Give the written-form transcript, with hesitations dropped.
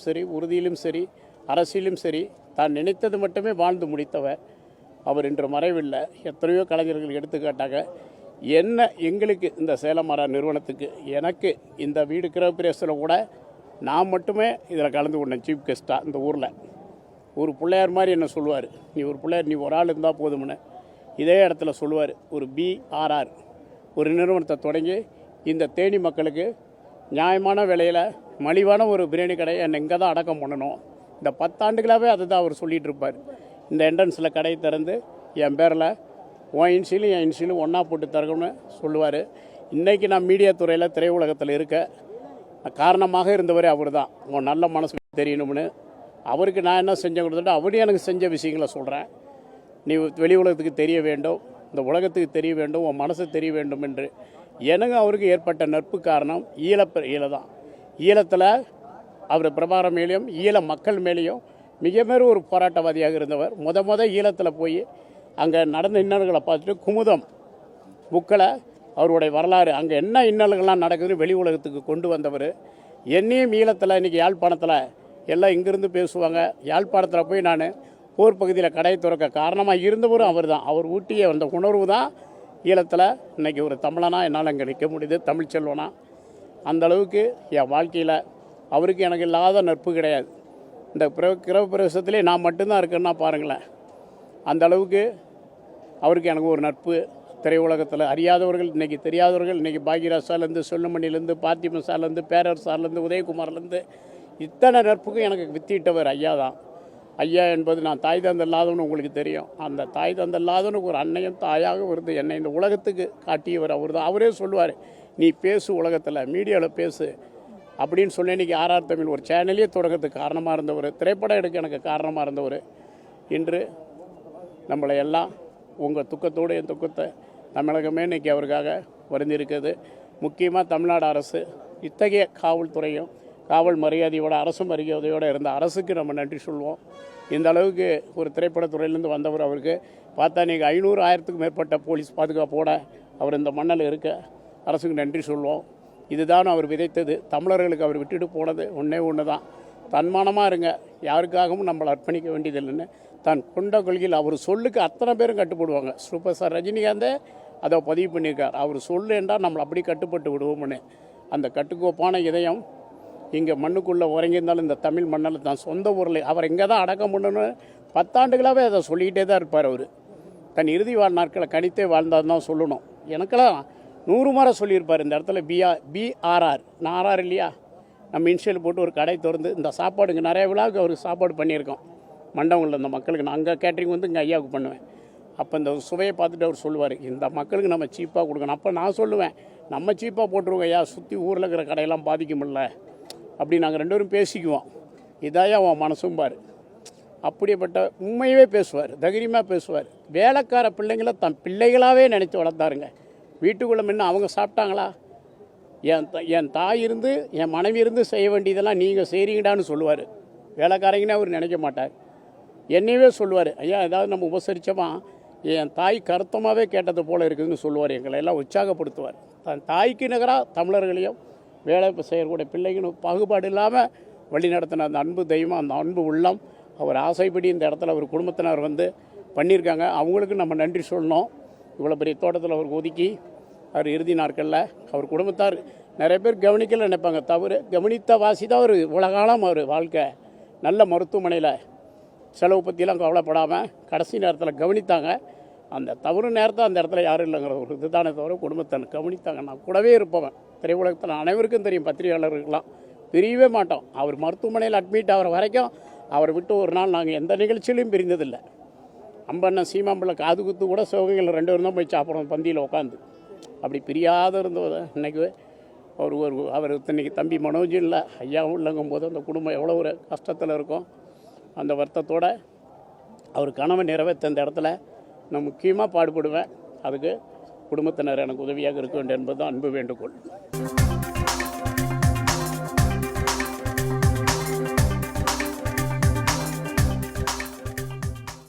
உழைப்பிலும் சரி, உறுதியிலும் சரி, அரசியலும் சரி, தான் நினைத்தது மட்டுமே வாழ்ந்து முடித்தவர் அவர் இன்று மறைவில்லை. எத்தனையோ கலைஞர்கள் எடுத்துக்காட்டாக என்ன எங்களுக்கு இந்த சேலம் ஆர்ஆர் நிறுவனத்துக்கு எனக்கு இந்த வீடு கிரகப்பிரவேசத்தில் கூட நான் மட்டுமே இதில் கலந்து கொண்டேன் சீஃப் கெஸ்ட்டாக. இந்த ஊரில் ஒரு பிள்ளையார் மாதிரி என்ன சொல்லுவார், நீ ஒரு பிள்ளையார், நீ ஒரு ஆள் இருந்தால் போதும்னு. இதே இடத்துல சொல்லுவார், ஒரு பிஆர்ஆர் ஒரு நிறுவனத்தை தொடங்கி இந்த தேனி மக்களுக்கு நியாயமான விலையில் மலிவான ஒரு பிரியாணி கடையை என்னை இங்கே தான் அடக்கம் பண்ணணும். இந்த 10 ஆண்டுகளாகவே அதை தான் அவர் சொல்லிகிட்டு இருப்பார். இந்த என்ட்ரன்ஸில் கடை திறந்து என் பேரில் உன் இன்சிலும் என் இன்சிலும் ஒன்றா போட்டு தரணும்னு சொல்லுவார். இன்றைக்கி நான் மீடியா துறையில் திரையுலகத்தில் இருக்க காரணமாக இருந்தவரே அவர் தான். உன் நல்ல மனசு தெரியணும்னு அவருக்கு நான் என்ன செஞ்ச கொடுத்துட்டு அவரே எனக்கு செஞ்ச விஷயங்களை சொல்கிறேன். நீ வெளி உலகத்துக்கு தெரிய வேண்டும், இந்த உலகத்துக்கு தெரிய வேண்டும், உன் மனசு தெரிய வேண்டும் என்று எனக்கு அவருக்கு ஏற்பட்ட நட்பு காரணம் ஈழ தான். ஈழத்தில் அவர் பிரபாரம் மேலேயும் ஈழ மக்கள் மேலேயும் மிக மேலும் ஒரு போராட்டவாதியாக இருந்தவர். முத ஈழத்தில் போய் அங்கே நடந்த இன்னல்களை பார்த்துட்டு குமுதம் புக்கில் அவருடைய வரலாறு அங்கே என்ன இன்னல்கள்லாம் நடக்குதுன்னு வெளி உலகத்துக்கு கொண்டு வந்தவர். என்னையும் ஈழத்தில் இன்றைக்கி யாழ்ப்பாணத்தில் எல்லாம் இங்கேருந்து பேசுவாங்க. யாழ்ப்பாணத்தில் போய் நான் போர் பகுதியில் கடை திறக்க காரணமாக இருந்தவரும் அவர் தான். அவர் ஊட்டிய அந்த உணர்வு தான் ஈழத்தில் இன்றைக்கி ஒரு தமிழனாக என்னால் அங்கே நிற்க முடியுது, தமிழ் செல்வனா. அந்த அளவுக்கு என் வாழ்க்கையில் அவருக்கு எனக்கு இல்லாத நட்பு கிடையாது. இந்த கிரகப்பிரவேசத்திலே நான் மட்டும்தான் இருக்கேன்னா பாருங்களேன். அந்த அளவுக்கு அவருக்கு எனக்கு ஒரு நட்பு. திரையுலகத்தில் அறியாதவர்கள் இன்றைக்கி, தெரியாதவர்கள் இன்றைக்கி, பாக்யராஜ் சார்லேருந்து, சொல்லுமணிலேருந்து, பார்த்திபன் சார்லேருந்து, பேரர் சார்லேருந்து, உதயகுமார்லேருந்து இத்தனை நட்புக்கும் எனக்கு வித்திட்டவர் ஐயா தான். ஐயா என்பது நான் தாய் தந்தை இல்லாதவனு உங்களுக்கு தெரியும். அந்த தாய் தந்தை இல்லாதவனுக்கு ஒரு அன்னையும் தாயாக வருது என்னை இந்த உலகத்துக்கு காட்டியவர் அவர் தான். அவரே சொல்லுவார், நீ பேசு உலகத்தில், மீடியாவில் பேசு அப்படின்னு சொல்லி இன்றைக்கி ஆர்ஆர் தமிழ் ஒரு சேனலே தொடங்கிறதுக்கு காரணமாக இருந்தவர், திரைப்படம் எடுக்க எனக்கு காரணமாக இருந்தவர். இன்று நம்மளை எல்லாம் உங்கள் துக்கத்தோடு என் துக்கத்தை தமிழகமே இன்றைக்கி அவருக்காக வருந்திருக்கிறது. முக்கியமாக தமிழ்நாடு அரசு இத்தகைய காவல்துறையும் காவல் மரியாதையோட அரசு மரியாதையோடு இருந்த அரசுக்கு நம்ம நன்றி சொல்வோம். இந்த அளவுக்கு ஒரு திரைப்படத்துறையிலேருந்து வந்தவர் அவருக்கு பார்த்தா நீங்கள் 500,000க்கும் மேற்பட்ட போலீஸ் பாதுகாப்போடு அவர் இந்த மண்ணில் இருக்க அரசுக்கு நன்றி சொல்வோம். இதுதான் அவர் விதைத்தது. தமிழர்களுக்கு அவர் விட்டுட்டு போனது ஒன்று தான், தன்மானமாக இருங்க, யாருக்காகவும் நம்மளை அர்ப்பணிக்க வேண்டியதில்லைன்னு தான் கொண்ட கொள்கையில் அவர் சொல்லுக்கு அத்தனை பேரும் கட்டுப்படுவாங்க. சூப்பர் ஸ்டார் ரஜினிகாந்தே அதை பதிவு பண்ணியிருக்கார். அவர் சொல்லு என்றால் நம்மளை அப்படி கட்டுப்பட்டு விடுவோம்னு. அந்த கட்டுக்கோப்பான இதயம் இங்கே மண்ணுக்குள்ளே உறங்கியிருந்தாலும் இந்த தமிழ் மண்ணில் தான் சொந்த ஊரில் அவர் இங்கே தான் அடக்கம் பண்ணணும்னு 10 ஆண்டுகளாகவே அதை சொல்லிக்கிட்டே தான் இருப்பார். அவர் தன் இறுதி நாட்களை கணித்தே வாழ்ந்தால் தான் சொல்லணும். எனக்கெல்லாம் 100 முறை சொல்லியிருப்பார் இந்த இடத்துல பிஆர்ஆர். நான் ஆர்ஆர் இல்லையா, நம்ம இன்ஷியல் போட்டு ஒரு கடை திறந்து இந்த சாப்பாடுங்க நிறைய விழாவுக்கு அவருக்கு சாப்பாடு பண்ணியிருக்கோம். மண்டபங்களில் இந்த மக்களுக்கு நான் அங்கே கேட்ரிங் வந்து இங்கே ஐயாவுக்கு பண்ணுவேன். அப்போ இந்த சுவையை பார்த்துட்டு அவர் சொல்லுவார், இந்த மக்களுக்கு நம்ம சீப்பாக கொடுக்கணும். அப்போ நான் சொல்லுவேன், நம்ம சீப்பாக போட்டுருவோம் ஐயா, சுற்றி ஊரில் இருக்கிற கடையெல்லாம் பாதிக்க முடியல அப்படி நாங்கள் 2 பேரும் பேசிக்குவோம். இதாயா அவன் மனசும் பார். அப்படிப்பட்ட உண்மையவே பேசுவார், தைரியமாக பேசுவார். வேலைக்கார பிள்ளைங்களை தன் பிள்ளைகளாகவே நினச்சி வளர்த்தாருங்க. வீட்டுக்குள்ளே முன்ன அவங்க சாப்பிட்டாங்களா, என் தாய் இருந்து என் மனைவி இருந்து செய்ய வேண்டியதெல்லாம் நீங்கள் செய்கிறீங்கடான்னு சொல்லுவார். வேலைக்காரங்கன்னே அவர் நினைக்க மாட்டார். என்னையவே சொல்லுவார், ஐயா ஏதாவது நம்ம உபசரித்தோமா என் தாய் கருத்தமாகவே கேட்டது போல் இருக்குதுன்னு சொல்லுவார். எங்களை எல்லாம் உற்சாகப்படுத்துவார். தன் தாய்க்கு நிகராக தமிழர்களையும் வேலை செய்யக்கூடிய பிள்ளைகளும் பாகுபாடு இல்லாமல் வழி நடத்தின அந்த அன்பு தெய்வம், அந்த அன்பு உள்ளம் அவர் ஆசைப்படி இந்த இடத்துல அவர் குடும்பத்தினர் வந்து பண்ணியிருக்காங்க. அவங்களுக்கு நம்ம நன்றி சொல்லணும். இவ்வளோ பெரிய தோட்டத்தில் அவர் ஒதுக்கி அவர் இறுதி நாட்களில் அவர் குடும்பத்தார் நிறைய பேர் கவனிக்கல நினைப்பாங்க, தவறு கவனித்த வாசி தான் அவர் உலகாலம் அவர் வாழ்க்கை நல்ல மருத்துவமனையில் செலவு பற்றிலாம் கவலைப்படாமல் கடைசி நேரத்தில் கவனித்தாங்க. அந்த தவறு நேரத்தை அந்த இடத்துல யாரும் இல்லைங்கிற ஒரு இதுதானே தவிர குடும்பத்தை கவனித்தாங்க. நான் கூடவே இருப்பவன். திரையுலகத்தில் அனைவருக்கும் தெரியும், பத்திரிகையாளர்களுக்கெல்லாம் பிரியவே மாட்டோம். அவர் மருத்துவமனையில் அட்மிட் ஆகிற வரைக்கும் அவரை விட்டு ஒரு நாள் நாங்கள் எந்த நிகழ்ச்சியிலையும் பிரிந்ததில்லை. அம்பண்ணன் சீமாம்பிள்ளை காது குத்து கூட சிவகங்கையில் 2 பேரும் தான் போய் சாப்பிட்றோம் பந்தியில் உட்காந்து. அப்படி பிரியாத இருந்தவர் இன்றைக்கி அவர் இன்றைக்கி தம்பி மனோஜ் இல்லை, ஐயாவும் இல்லைங்கும் போது அந்த குடும்பம் எவ்வளோ ஒரு கஷ்டத்தில் இருக்கும். அந்த வருத்தத்தோடு அவர் கனவை நிறைவேற்ற இந்த இடத்துல நான் முக்கியமாக பாடுபடுவேன். அதுக்கு குடும்பத்தினர் எனக்கு உதவியாக இருக்க வேண்டும் என்பது தான் அன்பு வேண்டுகோள்.